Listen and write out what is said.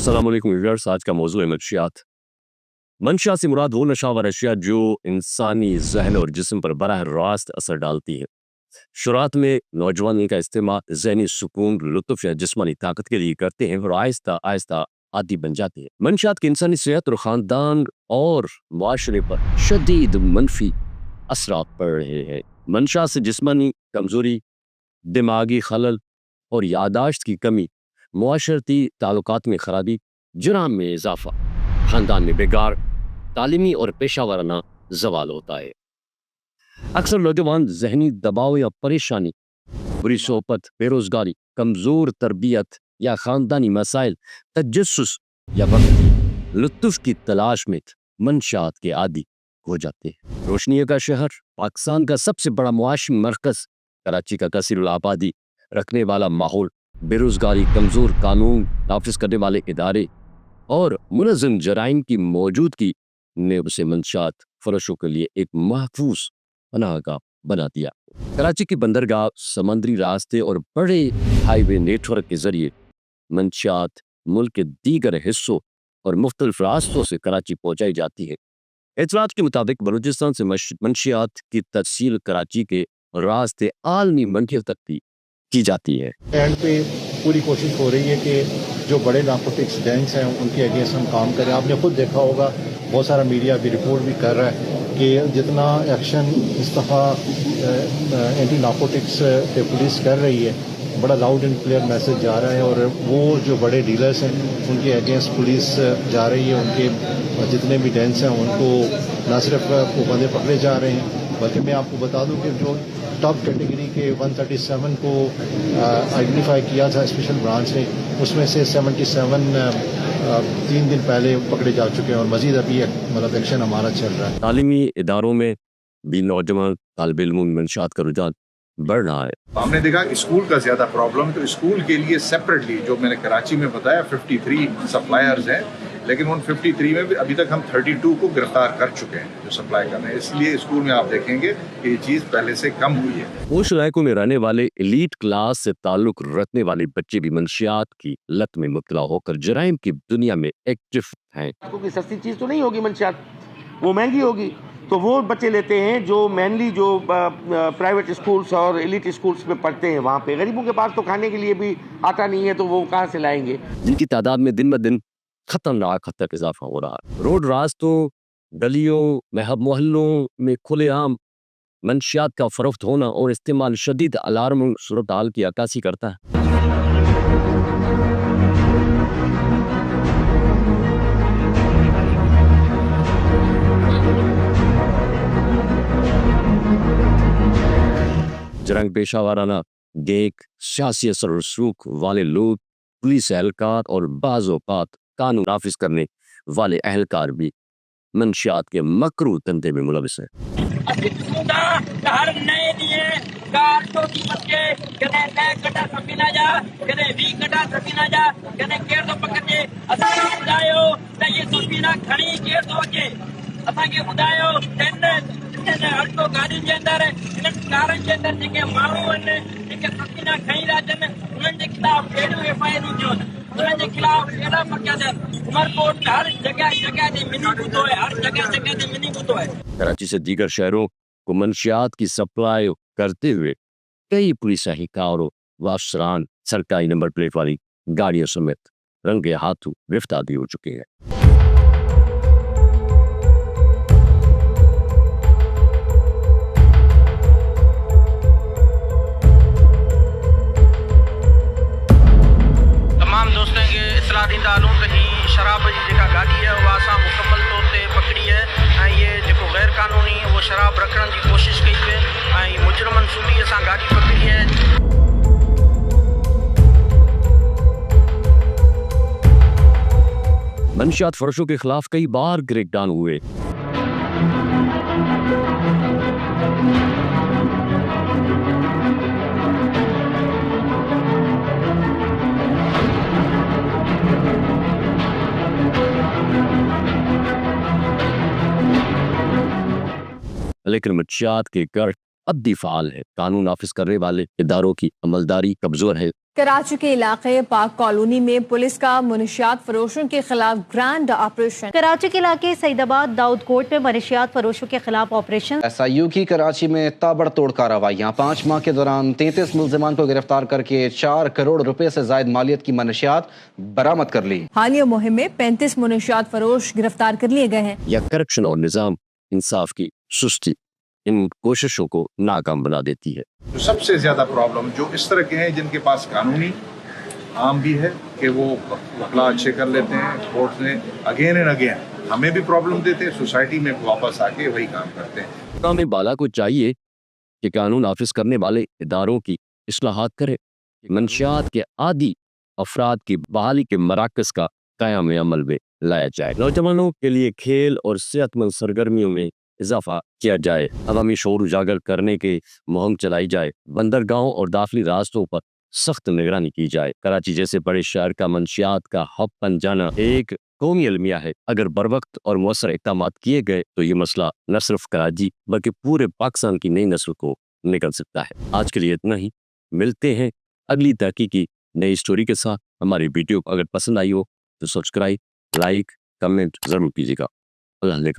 अस्सलाम वालेकुम व्यूअर्स, आज का मौजू है मंशियात। मंशियात से मुराद वो नशावर अशिया जो इंसानी जहन और जिस्म पर बराह रास्त असर डालती है। शुरुआत में नौजवान इनका इस्तेमाल ज़हनी सुकून, लुत्फ़ या जिस्मानी ताकत के लिए करते हैं और आहिस्ता आहिस्ता आदी बन जाते हैं। मंशियात की इंसानी सेहत और ख़ानदान और मुआशरे पर शदीद मनफी असरात पड़ रहे हैं। मंशियात से जिस्मानी कमज़ोरी, दिमागी खलल और यादाश्त की कमी, मुआशरती ताल्लुकात में खराबी, जुर्म में इजाफा, ख़ानदान में बिगाड़, तालीमी और पेशा वाराना ज़वाल होता है। अक्सर नौजवान ज़हनी दबाव या परेशानी, बुरी सोहबत, बेरोज़गारी, कमज़ोर तरबियत या ख़ानदानी मसाइल, तजस्सुस या वक्त लुत्फ़ की तलाश में मंशियात के आदी हो जाते हैं। रोशनी का शहर, पाकिस्तान का सबसे बड़ा मुआशी मरकज़, कराची का कसीरुल आबादी रखने वाला माहौल, बेरोज़गारी, कमज़ोर कानून नाफिज करने वाले इदारे और मुनज़्ज़म जराइम की मौजूदगी ने उसे मंशियात फरोशों के लिए एक महफूज पनाहगाह बना दिया। कराची की बंदरगाह, समंदरी रास्ते और बड़े हाईवे नेटवर्क के जरिए मंशियात मुल्क के दीगर हिस्सों और मुख्तलिफ रास्तों से कराची पहुँचाई जाती है। इत्तलात के मुताबिक बलूचिस्तान से मंशियात की तफसील कराची के रास्ते आलमी मंडियों तक भी की जाती है। एंड पे पूरी कोशिश हो रही है कि जो बड़े नार्कोटिक्स गैंग्स हैं उनके अगेंस्ट हम काम करें। आपने खुद देखा होगा, बहुत सारा मीडिया भी रिपोर्ट भी कर रहा है कि जितना एक्शन इस दफ़ा एंटी नार्कोटिक्स पे पुलिस कर रही है, बड़ा लाउड एंड क्लियर मैसेज जा रहा है और वो जो बड़े डीलर्स हैं उनके अगेंस्ट पुलिस जा रही है। उनके जितने भी डेंस हैं उनको न सिर्फ वो बंदे पकड़े जा रहे हैं, बल्कि मैं आपको बता दूं कि जो टॉप कैटेगरी के 137 को आइडेंटिफाई किया था स्पेशल ब्रांच ने, उसमें से 77 3 दिन पहले पकड़े जा चुके हैं और मजीद अभी मतलब एक्शन हमारा चल रहा है। तालीमी इदारों में भी नौजवान तालिब इल्म मंशियात का रुझान बढ़ रहा है। हमने देखा कि स्कूल का ज़्यादा प्रॉब्लम, तो स्कूल के लिए सेपरेटली जो मैंने कराची में बताया 53 सप्लायर्स हैं, लेकिन उन 53 में भी अभी तक हम 32 को गिरफ्तार कर चुके हैं जो सप्लाई कर रहे हैं। इसलिए स्कूल में आप देखेंगे कि ये चीज़ पहले से कम हुई है। उस इलाकों में रहने वाले एलीट क्लास से ताल्लुक रखने वाले बच्चे भी मंशियात की लत में मुब्तला होकर जराइम की दुनिया में एक्टिव हैं। क्योंकि सस्ती चीज़ तो नहीं होगी मंशियात, वो महंगी होगी, तो वो बच्चे लेते हैं जो मेनली जो प्राइवेट स्कूल्स और एलिट स्कूल्स में पढ़ते हैं। वहाँ पे गरीबों के पास तो खाने के लिए भी आता नहीं है, तो वो कहाँ से लाएंगे, जिनकी तादाद में दिन ब दिन खतरनाक हद तक इजाफा हो रहा है। रोड रास्तों, गलियों, मोहल्लों में खुलेआम मंशियात का फरोख्त होना और इस्तेमाल शदीद अलार्म सूरत हाल की अक्कासी करता है। जरंग पेशा वाराना गेक, सियासी असर रसूख वाले लोग, पुलिस एहलकार और बाज़ औक़ात कानून नाफिज करने वाले एहलकार भी मंशियात के मकरू धंधे में मुलविस हैं। कराची से दीगर शहरों को मंशियात की सप्लाई करते हुए कई पुलिस एहलकारों व अफसरान सरकारी नंबर प्लेट वाली गाड़ियों समेत रंगे हाथों गिरफ्तार भी हो चुके हैं। शराब जी जेका गाड़ी है वो असां मुकम्मल तौर ते पकड़ी है ऐं ये जेको गैर कानूनी वो शराब रखण जी कोशिश कई है ऐं मुजरमन सूबी असां गाड़ी पकड़ी है। मंशियात फरोशों के खिलाफ कई बार क्रैकडाउन हुए। लेकिन मंशियात के कर अब भी फाल है। कानून नाफिज करने वाले इदारों की अमलदारी कमजोर है कराची के इलाके पाक कॉलोनी में पुलिस का मनशियात फरोशों के खिलाफ ग्रैंड ऑपरेशन। कराची के इलाके सईदाबाद दाऊद कोट में मनशियात फरोशों के खिलाफ ऑपरेशन। SIU की कराची में ताबड़तोड़ कार्रवाइयाँ। 5 माह के दौरान 33 मुल्जिमान को गिरफ्तार करके 4 करोड़ रुपए से जायद मालियत की मनशियात बरामद कर ली। हालिया मुहिम में 35 मनशियात फरोश गिरफ्तार कर लिए गए हैं। या करप्शन और निज़ाम इंसाफ की सुस्ती इन कोशिशों को नाकाम बना देती है। जो सबसे ज़्यादा प्रॉब्लम जो इस तरह के हैं जिनके पास कानूनी आम भी है कि वो वकला अच्छे कर लेते हैं, कोर्ट में अगेन एंड अगेन हमें भी प्रॉब्लम देते हैं, सोसाइटी में वापस आके वही काम करते हैं। इमाम बाला को चाहिए कि कानून नाफिज करने वाले इदारों की इस्लाहात करे, मंशियात के आदि अफराद की बहाली के मराकज़ का क़याम अमल में लाया जाए। नौजवानों के लिए खेल और सेहतमंद सरगर्मियों में इजाफा किया जाए। अवामी शोर उजागर करने के मुहिम चलाई जाए। बंदरगाहों और दाखिली रास्तों पर सख्त निगरानी की जाए। कराची जैसे बड़े शहर का मंशियात का हब बन जाना एक कौमी अलमिया है। अगर बर वक्त और मौसर इक़दामात किए गए तो ये मसला न सिर्फ कराची बल्कि पूरे पाकिस्तान की नई नस्ल को निकल सकता है। आज के लिए इतना ही, मिलते हैं अगली तहकीकी नई स्टोरी के साथ। हमारी वीडियो अगर पसंद आई हो तो सब्सक्राइब, लाइक, कमेंट ज़रूर कीजिएगा। अल्लाह ने